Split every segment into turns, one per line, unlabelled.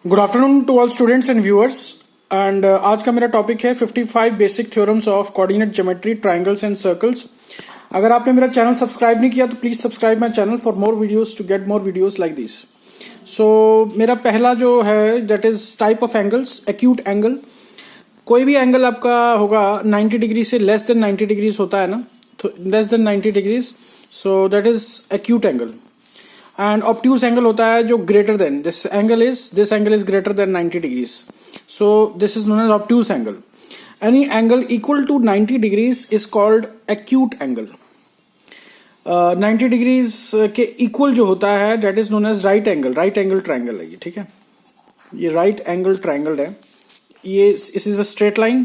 Good afternoon to all students and viewers and आज का मेरा टॉपिक है 55 basic theorems of coordinate geometry triangles and circles. अगर आपने मेरा चैनल सब्सक्राइब नहीं किया तो please subscribe my channel for more videos to get more videos like this. So मेरा पहला जो है that is type of angles, acute angle. कोई भी एंगल आपका होगा 90 डिग्री से लेस देन 90 डिग्रीज होता है ना, तो less than 90 degrees, so that is acute angle. And obtuse angle होता है जो greater than this angle is greater then 90 degrees, so this is known as obtuse angle. Any angle equal to 90 degrees is called acute angle. 90 degrees के equal जो होता है that is known as right angle triangle है ये, ठीक है। ये right angle triangle है, ये this is a straight line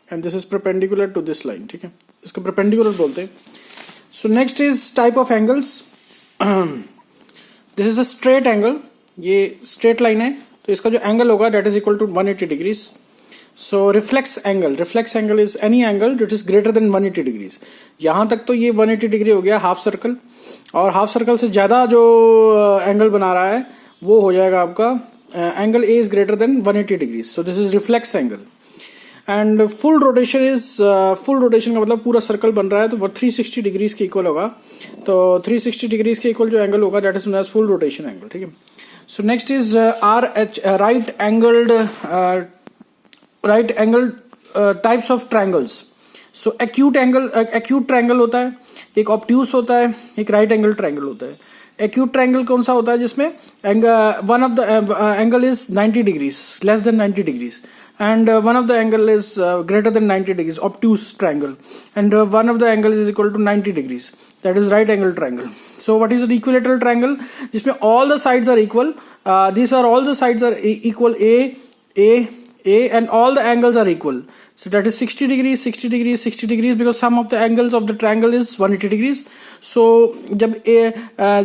and this is perpendicular to this line, ठीक है, इसको perpendicular बोलते हैं। So next is type of angles. This is a straight angle, ये स्ट्रेट लाइन है तो इसका जो एंगल होगा that is equal to 180 degrees. So reflex angle is any angle that is greater than 180 degrees. यहां तक तो ये 180 डिग्री हो गया हाफ सर्कल, और हाफ सर्कल से ज्यादा जो एंगल बना रहा है वो हो जाएगा आपका angle A is greater than 180 degrees. So this is reflex angle. And full rotation का मतलब पूरा सर्कल बन रहा है तो वो 360 डिग्रीज के इक्वल होगा। तो 360 डिग्रीज के इक्वल जो एंगल होगा that is known as full rotation angle, ठीक है। So next is right angle types of triangles. So acute triangle होता है, एक ऑब्ट्यूज होता है, एक राइट एंगल ट्रायंगल होता है। एक्यूट ट्रायंगल कौन सा होता है जिसमें one of the angle is 90 degrees, less than 90 degrees, and one of the angle is greater than 90 degrees, obtuse triangle, and one of the angle is equal to 90 degrees, that is right angle triangle. So what is an equilateral triangle? जिसमें all the sides are equal, all the sides are equal, a and all the angles are equal. So that is 60 degrees, 60 degrees, 60 degrees, because sum of the angles of the triangle is 180 degrees. So जब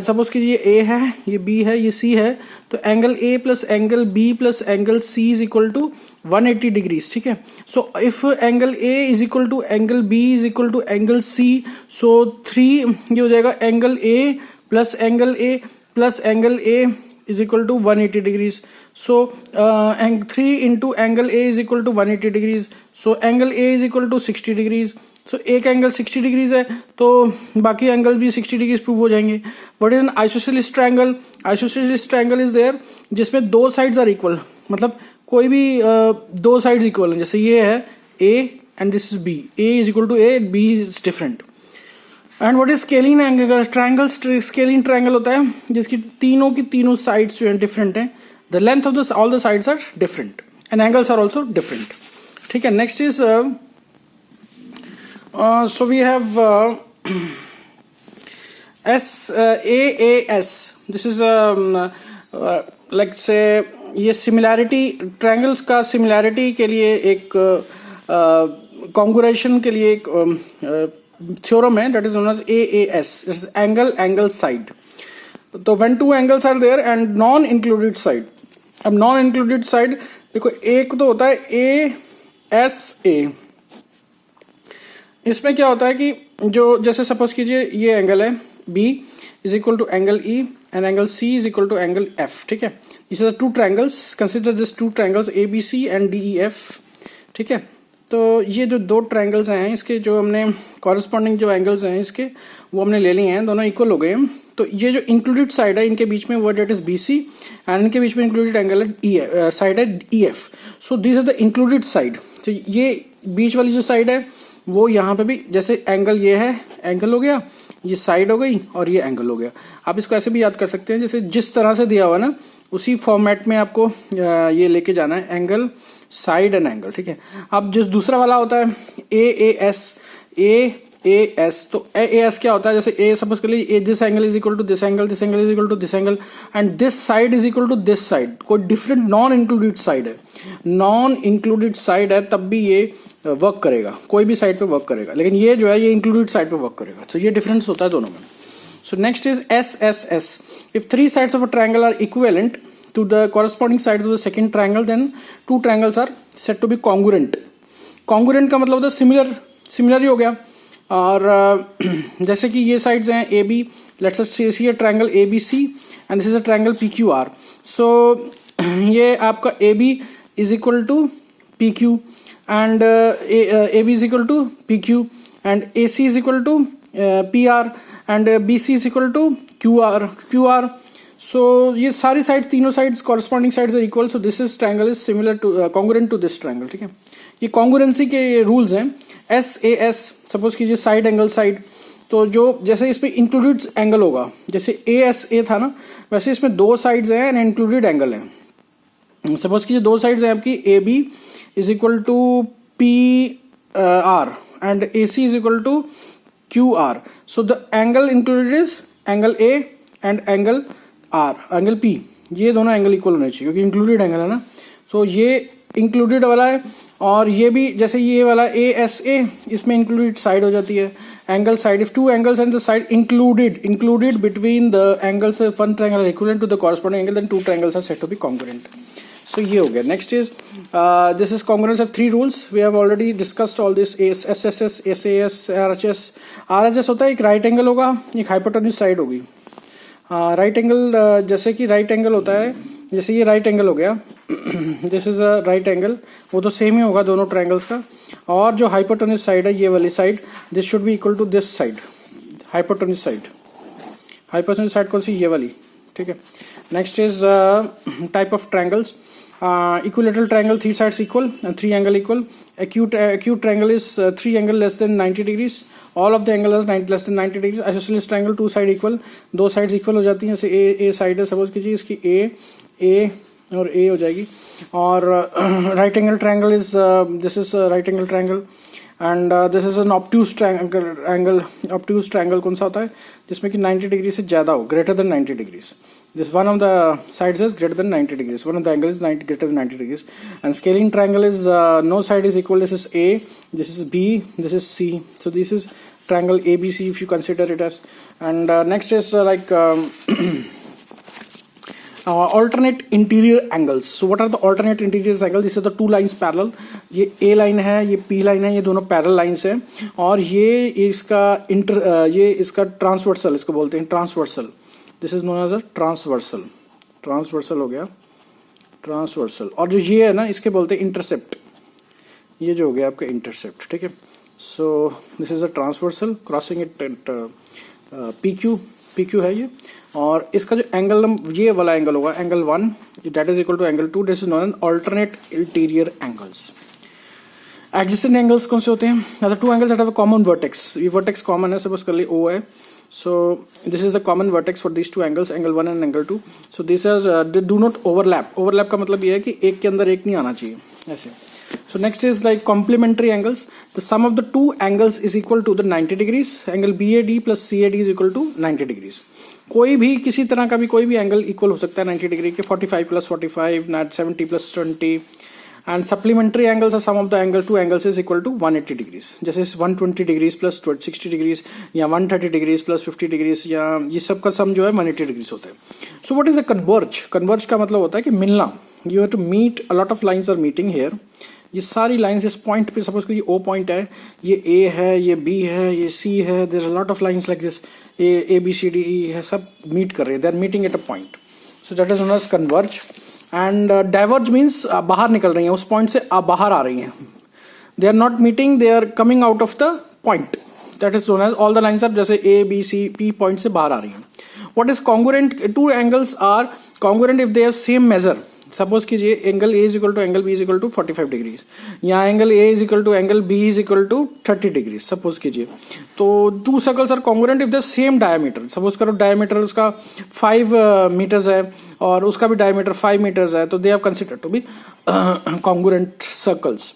suppose कि ये A है, ये B है, ये C है, तो angle A plus angle B plus angle C is equal to 180 degrees, ठीक है। So if angle A is equal to angle B is equal to angle C, so 3 ये हो जाएगा angle A plus angle A plus angle A is equal to 180 degrees. So 3 into angle A is equal to 180 degrees. So angle A is equal to 60 degrees. So एक angle 60 degrees है तो बाकी angle भी 60 degrees prove हो जाएंगे। What is an isosceles triangle? Isosceles triangle is there जिसमें दो sides are equal, मतलब कोई भी दो साइड्स इक्वल हैं। जैसे ये है A and this is B, A is equal to A, B is different. And what is scaling angle triangle? Scaling triangle होता है जिसकी तीनों की तीनों साइड्स जो है डिफरेंट हैं, the length of all the sides are different and angles are also different, ठीक है। Next is so we have AAS. This is like say ये सिमिलैरिटी, ट्रायंगल्स का सिमिलैरिटी के लिए एक कॉन्ग्रुएशन के लिए एक थ्योरम है, that is known as AAS, angle side. So when two angles are there and non included side. अब नॉन इंक्लूडेड साइड देखो, एक तो होता है ASA। इसमें क्या होता है कि जो जैसे सपोज कीजिए ये एंगल है B is equal to angle E and angle C is equal to angle F, ठीक है। This are two triangles, consider this two triangles ABC and DEF, ठीक है। तो ये जो दो ट्रायंगल्स हैं इसके जो हमने कॉरेस्पॉन्डिंग जो एंगल्स हैं इसके वो हमने ले लिए हैं, दोनों इक्वल हो गए हैं। तो ये जो इंक्लूडेड साइड है इनके बीच में वो डेट इज BC एंड इनके बीच में इंक्लूडेड एंगल है साइड है EF। So this are the included side. तो ये बीच वाली जो साइड है वो यहाँ पे भी, जैसे एंगल ये है, एंगल हो गया, ये साइड हो गई और ये एंगल हो गया। आप इसको ऐसे भी याद कर सकते हैं जैसे जिस तरह से दिया हुआ ना उसी फॉर्मेट में आपको ये लेके जाना है, एंगल साइड एंड एंगल, ठीक है। अब जो दूसरा वाला होता है AAS, तो AAS क्या होता है? जैसे A सपोज कर लीजिए this angle is equal to this angle, this angle is equal to this angle and this side is equal to this side. कोई डिफरेंट नॉन इंक्लूडेड साइड है, नॉन इंक्लूडेड साइड है तब भी ये work करेगा, कोई भी साइड पे वर्क करेगा, लेकिन ये जो है ये इंक्लूडेड साइड पे वर्क करेगा। तो ये डिफरेंस होता है दोनों में। So next is SSS. If three sides of a triangle are equivalent to the corresponding sides of the second triangle, then two triangles are said to be congruent. Congruent का मतलब होता है सिमिलर ही हो गया। और जैसे कि ये साइड्स हैं AB, let's see a triangle ABC and this is a triangle PQR. So ये आपका A B is equal to P Q and A B is equal to P Q and A C is equal to P R and B C is equal to Q R. So ये सारी side, तीनों sides corresponding sides are equal. So this is triangle is similar to congruent to this triangle. ठीक है, ये congruency के rules हैं. S A S suppose कीजिए side angle side, तो जो जैसे इस पे इंक्लूडेड एंगल होगा, जैसे ए एस ए था ना, वैसे इसमें दो साइड्स हैं एंड इंक्लूडेड एंगल है. सपोज कीजिए दो साइड्स हैं आपकी, A B is equal to P R and A C is equal to Q R. So the angle included is angle A and angle R, angle P. ये दोनों angle equal होने चाहिए क्योंकि included angle है ना. सो ये included वाला है और ये भी जैसे ये वाला ए एस ए, इसमें इंक्लूडेड साइड हो जाती है. Angle side, if two angles and the side included between the angles of one triangle are equivalent to the corresponding angle, then two triangles are said to be congruent. So ये हो गया. Next is this is congruence of three rules. We have already discussed all this. S S S, S A S, R H S. R H S होता है एक right angle होगा, एक hypotenuse side होगी. Right angle, जैसे कि right angle होता है, जैसे ये राइट एंगल हो गया, this is a right angle, वो तो सेम ही होगा दोनों ट्रायंगल्स का. और जो हाइपोटेन्यूज साइड है, ये वाली side, this should be equal to this side, hypotenuse side. Hypotenuse side कौन सी? ये वाली. ठीक है. Next is type of triangles. Equilateral triangle, three sides equal and three angle equal. Acute triangle is three angle less than 90 degrees. All of the angle is less than 90 degrees. Isosceles triangle, two side equal, दो sides equal हो जाती हैं. जैसे A side है, suppose कीजिए इसकी A और A हो जाएगी. और right angle triangle is this is right angle triangle and this is an obtuse triangle. Obtuse triangle कौन सा होता है? जिसमें कि 90 डिग्री से ज्यादा हो, greater than 90 degrees. This one of the sides is greater than 90 degrees. One of the angles is greater than 90 degrees. And scaling triangle is no side is equal. This is A, this is B, this is C. So this is triangle ABC if you consider it as. And next is alternate interior angles. So what are the alternate interior angles? These are the two lines parallel. ये A line है, ये P line है, ये दोनों parallel lines हैं. और ये इसका transversal, इसको बोलते हैं transversal. This is known as a transversal. Transversal हो गया, ट्रांसवर्सल. और जो ये है ना, इसके बोलते हैं इंटरसेप्ट. ये जो हो गया आपका इंटरसेप्ट. ठीक है. So this is a transversal crossing it at P Q है ये. और इसका जो एंगल, ये वाला एंगल होगा angle 1, that is equal to angle 2. This is known as alternate interior angles. Adjacent angles कौन से होते हैं? Two angles that have a common vertex. ये वर्टेक्स कॉमन है, सपोज कर ली O है. So this is the common vertex for these two angles, angle 1 and angle 2. So this is they do not overlap. Overlap का मतलब ये है कि एक के अंदर एक नहीं आना चाहिए ऐसे. So next is like complementary angles. The sum of the two angles is equal to the 90 degrees. Angle BAD plus CAD is equal to 90 degrees. कोई भी किसी तरह का भी कोई भी एंगल इक्वल हो सकता है 90 डिग्री के. 45 plus 45, 70 plus 20. And supplementary angles are sum of the angle two angles is equal to 180 degrees. जैसे 120 degrees plus 60 degrees या 130 degrees plus 50 degrees, या ये सब का सम जो है 180 degrees होता है. So what is a converge? Converge का मतलब होता है कि मिलना. You have to meet, a lot of lines are meeting here. ये सारी लाइंस इस पॉइंट पे, सपोज करिए O पॉइंट है, ये A है, ये B है, ये C है. There are lot of lines like this. A B C D E है, सब मीट कर रहे हैं. They are meeting at a point. So that is known as converge. And diverge means बाहर निकल रही हैं, उस पॉइंट से बाहर आ रही हैं. They are not meeting, they are coming out of the point. That is known as all the lines are जैसे A B C P point से बाहर आ रही हैं. What is congruent? Two angles are congruent if they have same measure. Suppose कीजिए angle A is equal to angle B is equal to 45 degrees, या angle A is equal to angle B is equal to 30 degrees suppose कीजिए. तो two circles are congruent if the same diameter. Suppose करो diameter उसका 5 metres है और उसका भी diameter 5 metres है, तो they have considered to be congruent circles.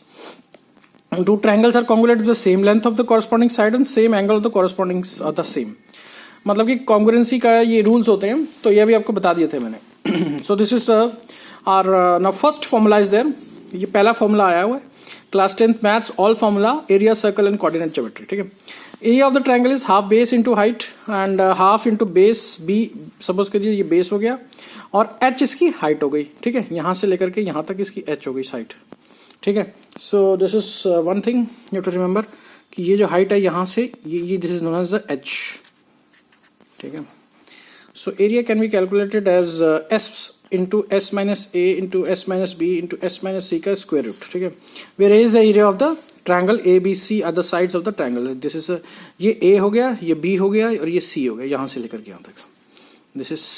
Two triangles are congruent with the same length of the corresponding side and same angle of the corresponding are the same. मतलब कि congruency का ये rules होते हैं, तो ये भी आपको बता दिए थे मैंने. So this is are now first formula is there. ये पहला फॉर्मूला आया हुआ है class 10th maths, all formula, area, circle and coordinate geometry. ठीक है. Area of the triangle is half base into height and half into base B. Suppose करिए ये base हो गया और h इसकी हाइट हो गई. ठीक है. यहां से लेकर के यहां तक इसकी h हो गई हाइट. ठीक है. So this is one thing you have to remember कि ये जो हाइट है यहां से ये this is known as the h. ठीक है. So area can be calculated as s into s minus a into s minus b into s minus c का square root. ठीक है, where a is the area of the triangle ABC are the sides of the triangle. This is ये A हो गया, ये B हो गया और ये C हो गया, यहाँ से लेकर के यहाँ तक. This is C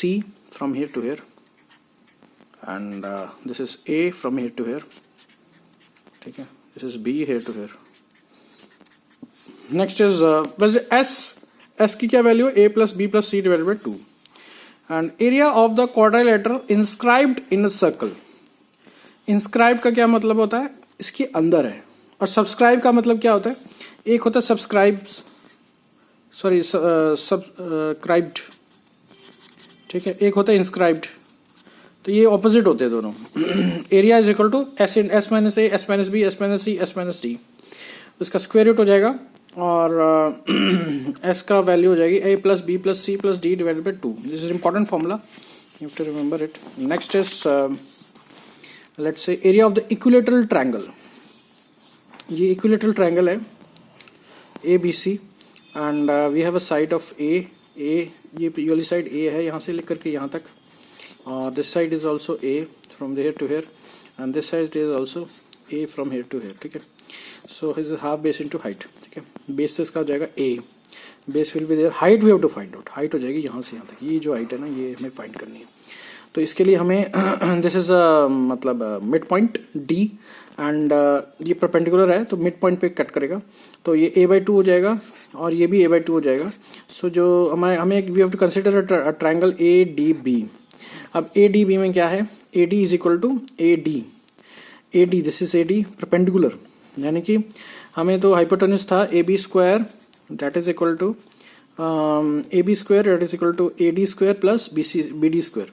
from here to here and this is A from here to here. ठीक है, this is B here to here. Next is S की क्या वैल्यू है? A plus B plus C divided by 2. And area of the quadrilateral inscribed in a circle. Inscribed का क्या मतलब होता है? इसके अंदर है. और सब्सक्राइब का मतलब क्या होता है? एक होता है सब्सक्राइब्ड, ठीक है, एक होता है इंस्क्राइब्ड. तो ये ऑपोजिट होते हैं दोनों. Area is equal to S minus A, S minus B, S minus C, S minus D. उसका स्क्वायर रूट हो जाएगा और s का वैल्यू हो जाएगी a plus B plus C plus D divided by 2. This is important formula, you have to remember it. Next is let's say area of the equilateral triangle. ये equilateral triangle है A B C and we have a side of ए. ये वाली side ए है, यहाँ से लेकर के यहाँ तक, और this side is also A from there to here and this side is also A from here to here. ठीक है, so his half base into height. ठीक है, बेस से इसका हो जाएगा A, base will be there, height we have to find out. Height हो जाएगी यहाँ से यहाँ तक, ये जो हाइट है ना ये हमें फाइंड करनी है. तो इसके लिए हमें दिस इज मतलब मिड पॉइंट डी एंड ये परपेंडिकुलर है तो मिड पॉइंट पे कट करेगा, तो ये a/2 हो जाएगा और ये भी a/2 हो जाएगा. सो जो हमें we have to consider triangle ADB. अब ADB में क्या है? AD is equal to AD. This is AD perpendicular, यानी कि हमें तो हाइपोटेन्यूज था AB square that is equal to AB square that is equal to AD square plus BD square.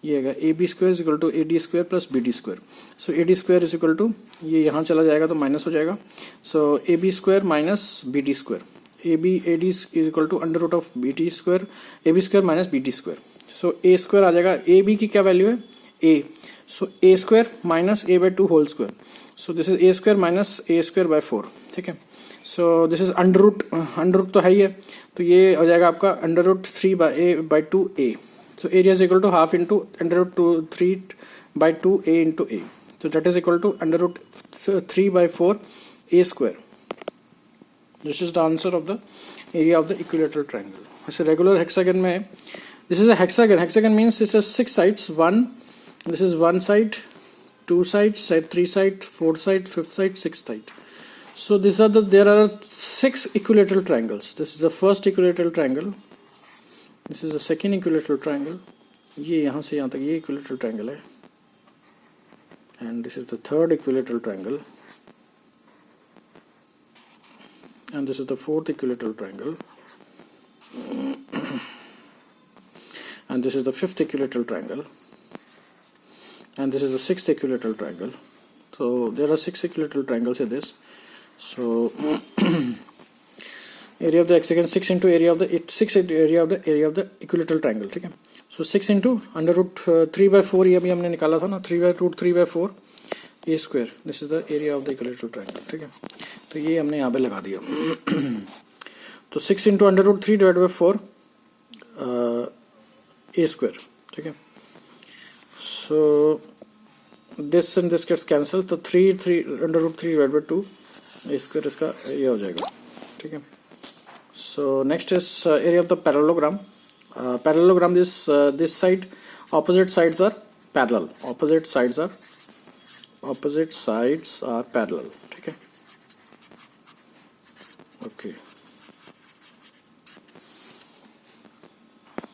ये है AB square is equal to AD square plus BD square. So AD square is equal to, ये यहाँ चला जाएगा तो minus हो जाएगा, so AB square minus BD square. AD is equal to under root of BD square, AB square minus BD square. So A square आ जाएगा. AB की क्या वैल्यू है? A. So A square minus A/2 whole square. So this is A square minus A square by 4. ठीक है, so this is under root तो है ही है, तो ये हो जाएगा आपका under root 3/2 A. So area is equal to half into under root 3/2 A into A. So that is equal to under root 3/4 A square. This is the answer of the area of the equilateral triangle. ऐसे regular hexagon में, this is a hexagon. Hexagon means this is 6 sides. This is 1 side, 2 sides, 3 side, 4 side, 5th side, 6th side. So there are 6 equilateral triangles. This is the first equilateral triangle. This is the second equilateral triangle. ये यहाँ से यहाँ तक ये equilateral triangle है. And this is the third equilateral triangle. And this is the fourth equilateral triangle. And this is the fifth equilateral triangle. And this is the sixth equilateral triangle. So there are 6 equilateral triangles in this. So area of the hexagon 6 into area of the area of the equilateral triangle. ठीक है, so 6 into under root 3/4, ये अभी हमने निकाला था ना, 3/4 A square. This is the area of the equilateral triangle. ठीक है, तो ये हमने यहाँ पे लगा दिया. तो 6 into under root 3 divided by 4 A square. ठीक है, so this and this gets cancelled, तो 3 under root 3 divided by 2 A square इसका ये हो जाएगा. ठीक है, so next is area of the parallelogram. Parallelogram, this side, opposite sides are parallel. Opposite sides are parallel. ठीक है, okay.